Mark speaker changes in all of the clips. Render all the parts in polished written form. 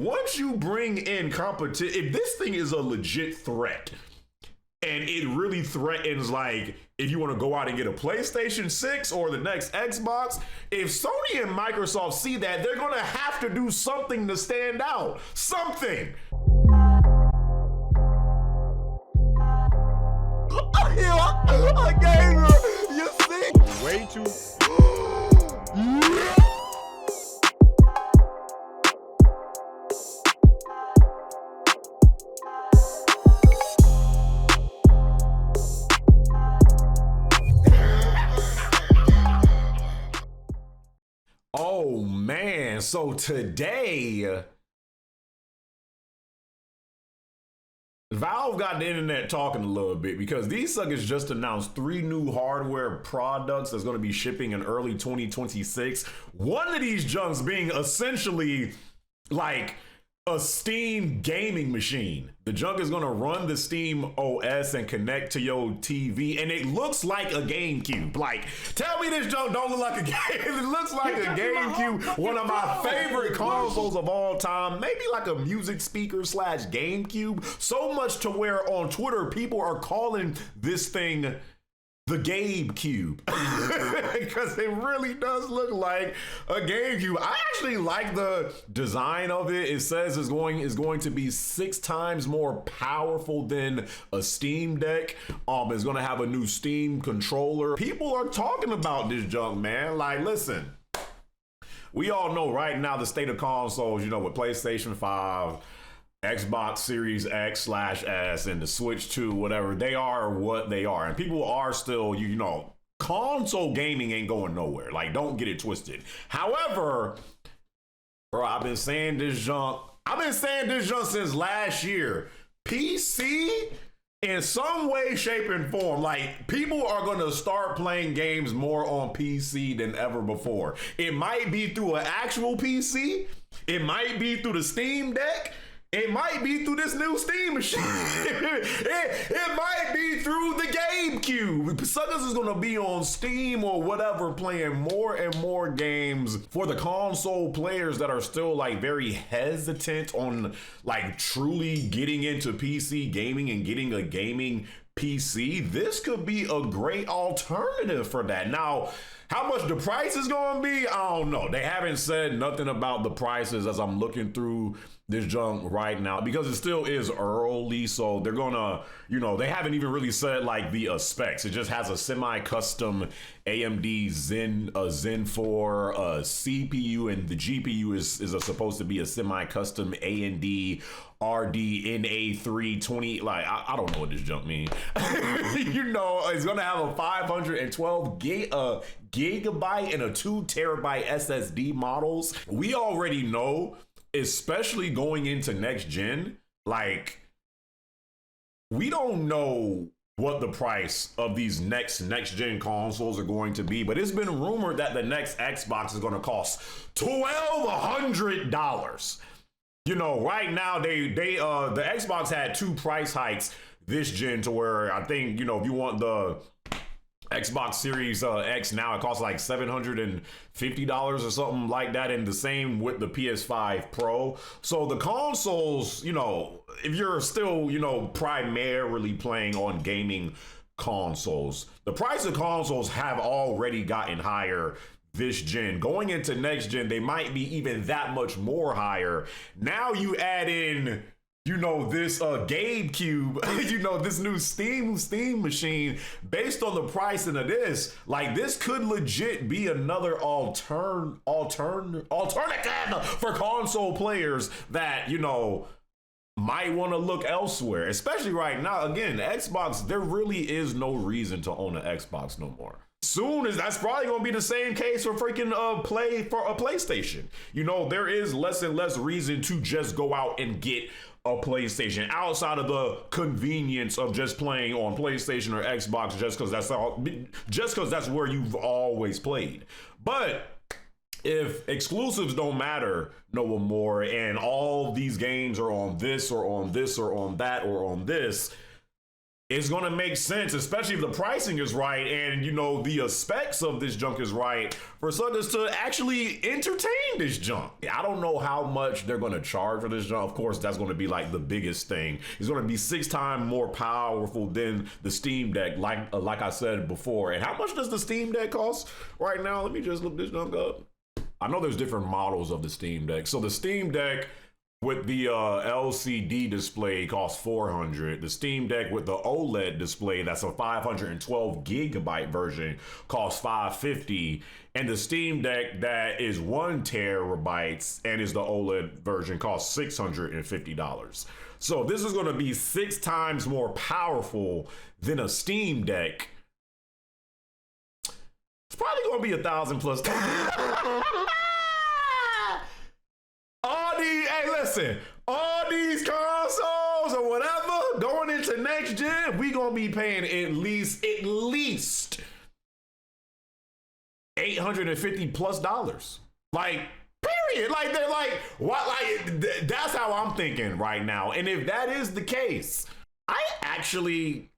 Speaker 1: once you bring in competition, if this thing is a legit threat, and it really threatens, like, if you want to go out and get a PlayStation 6 or the next Xbox, if Sony and Microsoft see that, they're going to have to do something to stand out. Something. A gamer, you see?
Speaker 2: Way too.
Speaker 1: Oh man, so today Valve got the internet talking a little bit because these suckers just announced 3 new hardware products that's going to be shipping in early 2026. One of these junks being essentially like a Steam gaming machine. The junk is going to run the Steam OS and connect to your TV, and it looks like a GameCube. Like, tell me this junk don't look like a game. It looks like a GameCube, one of my favorite consoles of all time. Maybe like a music speaker slash GameCube. So much to where on Twitter, people are calling this thing the Gabe Cube because it really does look like a GameCube. I actually like the design of it. It says is going to be 6 times more powerful than a Steam Deck. It's going to have a new Steam controller. People are talking about this junk, man. Like, listen, we all know right now the state of consoles, you know, with PlayStation 5, Xbox Series X/S, and the Switch 2, whatever, they are what they are. And people are still, you know, console gaming ain't going nowhere. Like, don't get it twisted. However, bro, I've been saying this junk since last year. PC, in some way, shape, and form, like, people are going to start playing games more on PC than ever before. It might be through an actual PC. It might be through the Steam Deck. It might be through this new Steam machine. it might be through the GameCube. Suckers is gonna be on Steam or whatever playing more and more games. For the console players that are still like very hesitant on like truly getting into PC gaming and getting a gaming PC, this could be a great alternative for that. Now, how much the price is gonna be, I don't know. They haven't said nothing about the prices as I'm looking through this junk right now because it still is early. So they're gonna, you know, they haven't even really said like the specs. It just has a semi-custom AMD Zen 4 CPU, and the GPU is supposed to be a semi-custom AMD RDNA320. Like, I don't know what this junk means. You know, it's gonna have a 512 gigabyte and a 2 terabyte SSD models. We already know, especially going into next gen, like, we don't know what the price of these next gen consoles are going to be, but it's been rumored that the next Xbox is going to cost $1,200. You know, right now the Xbox had 2 price hikes this gen to where I think, you know, if you want the Xbox Series X now, it costs like $750 or something like that, and the same with the PS5 Pro. So the consoles, you know, if you're still, you know, primarily playing on gaming consoles, the price of consoles have already gotten higher this gen. Going into next gen, they might be even that much more higher. Now you add in, you know, this GameCube, you know, this new Steam machine, based on the pricing of this, like, this could legit be another alternative for console players that, you know, might want to look elsewhere. Especially right now, again, Xbox, there really is no reason to own an Xbox no more. Soon as that's probably gonna be the same case for freaking PlayStation. You know, there is less and less reason to just go out and get a PlayStation outside of the convenience of just playing on PlayStation or Xbox just because that's where you've always played. But if exclusives don't matter no more and all these games are on this or on this or on that or on this, it's gonna make sense, especially if the pricing is right and the specs of this junk is right, for suckers to actually entertain this junk. I don't know how much they're gonna charge for this junk. Of course, that's gonna be like the biggest thing. It's gonna be 6 times more powerful than the Steam Deck, like I said before. And how much does the Steam Deck cost right now? Let me just look this junk up. I know there's different models of the Steam Deck. So the Steam Deck with the LCD display costs $400. The Steam Deck with the OLED display, that's a 512 gigabyte version, costs $550. And the Steam Deck that is 1 terabyte and is the OLED version costs $650. So this is going to be 6 times more powerful than a Steam Deck. It's probably going to be $1,000 plus. Hey, listen, all these consoles or whatever going into next gen, we gonna be paying at least $850 plus. Like, period. Like, they're like, what? Like, that's how I'm thinking right now. And if that is the case,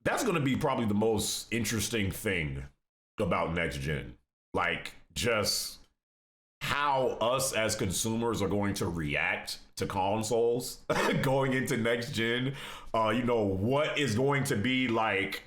Speaker 1: that's gonna be probably the most interesting thing about next gen. Like, just how us as consumers are going to react to consoles going into next gen. What is going to be like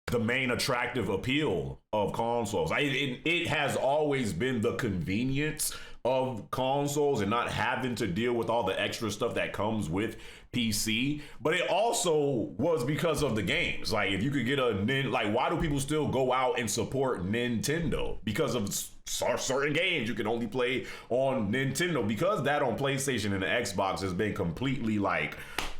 Speaker 1: the main attractive appeal of consoles. It has always been the convenience of consoles and not having to deal with all the extra stuff that comes with PC, but it also was because of the games. Like, if you could get why do people still go out and support Nintendo? Because of certain games you can only play on Nintendo, because that on PlayStation and the Xbox has been completely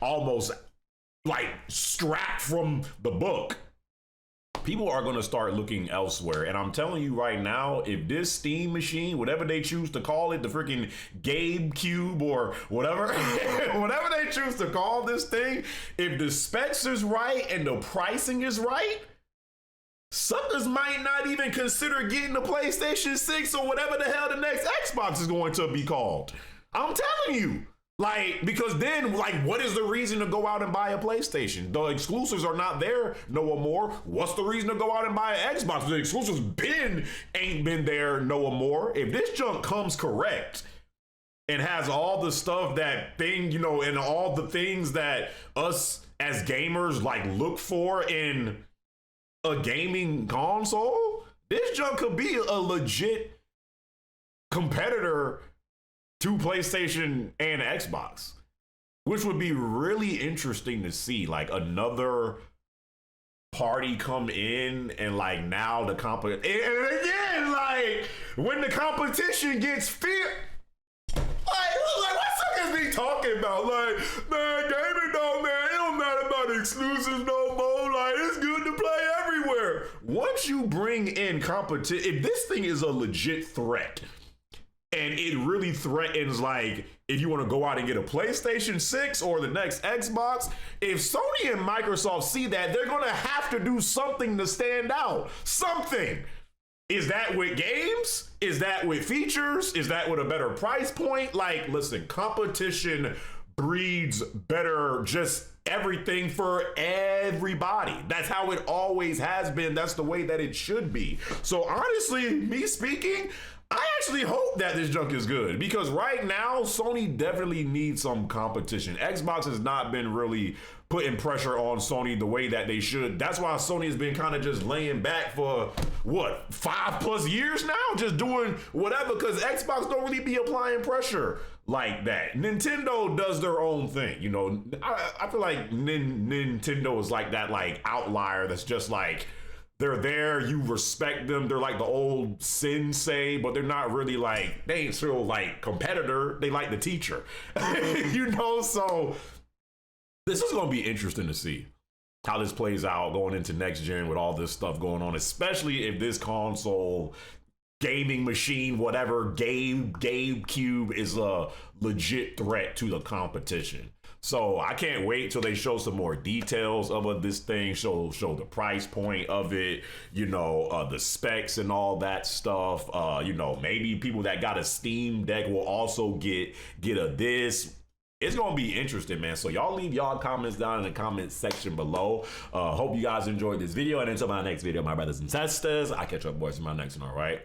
Speaker 1: almost strapped from the book. People are going to start looking elsewhere. And I'm telling you right now, if this Steam machine, whatever they choose to call it, the freaking GameCube or whatever, whatever they choose to call this thing, if the specs is right and the pricing is right, suckers might not even consider getting the PlayStation 6 or whatever the hell the next Xbox is going to be called. I'm telling you. Because then, what is the reason to go out and buy a PlayStation? The exclusives are not there no more. What's the reason to go out and buy an Xbox? The exclusives ain't been there no more. If this junk comes correct and has all the stuff and all the things that us as gamers look for in a gaming console, this junk could be a legit competitor to PlayStation and Xbox, which would be really interesting to see. Another party come in and now the competition, and again, when the competition gets fierce, what suckers be talking about? Man, gaming it don't matter about exclusives no more. It's good to play everywhere. Once you bring in competition, if this thing is a legit threat, and it really threatens, if you want to go out and get a PlayStation 6 or the next Xbox, if Sony and Microsoft see that, they're going to have to do something to stand out. Something. Is that with games? Is that with features? Is that with a better price point? Listen, competition breeds better just everything for everybody. That's how it always has been. That's the way that it should be. So honestly, me speaking, I actually hope that this junk is good, because right now Sony definitely needs some competition. Xbox has not been really putting pressure on Sony the way that they should. That's why Sony has been kind of just laying back for 5+ years now, just doing whatever, because Xbox don't really be applying pressure like that. Nintendo does their own thing. I feel like Nintendo is that outlier that's just they're there, you respect them. They're the old sensei, but they're not really they ain't still competitor. They the teacher, so this is going to be interesting to see how this plays out going into next gen with all this stuff going on, especially if this console, gaming machine, whatever, GameCube is a legit threat to the competition. So I can't wait till they show some more details of this thing, show the price point of it, the specs and all that stuff. Maybe people that got a Steam Deck will also get this. it's gonna be interesting, man. So y'all leave y'all comments down in the comment section below. Hope you guys enjoyed this video, and until my next video, my brothers and sisters, I catch up boys in my next one. All right.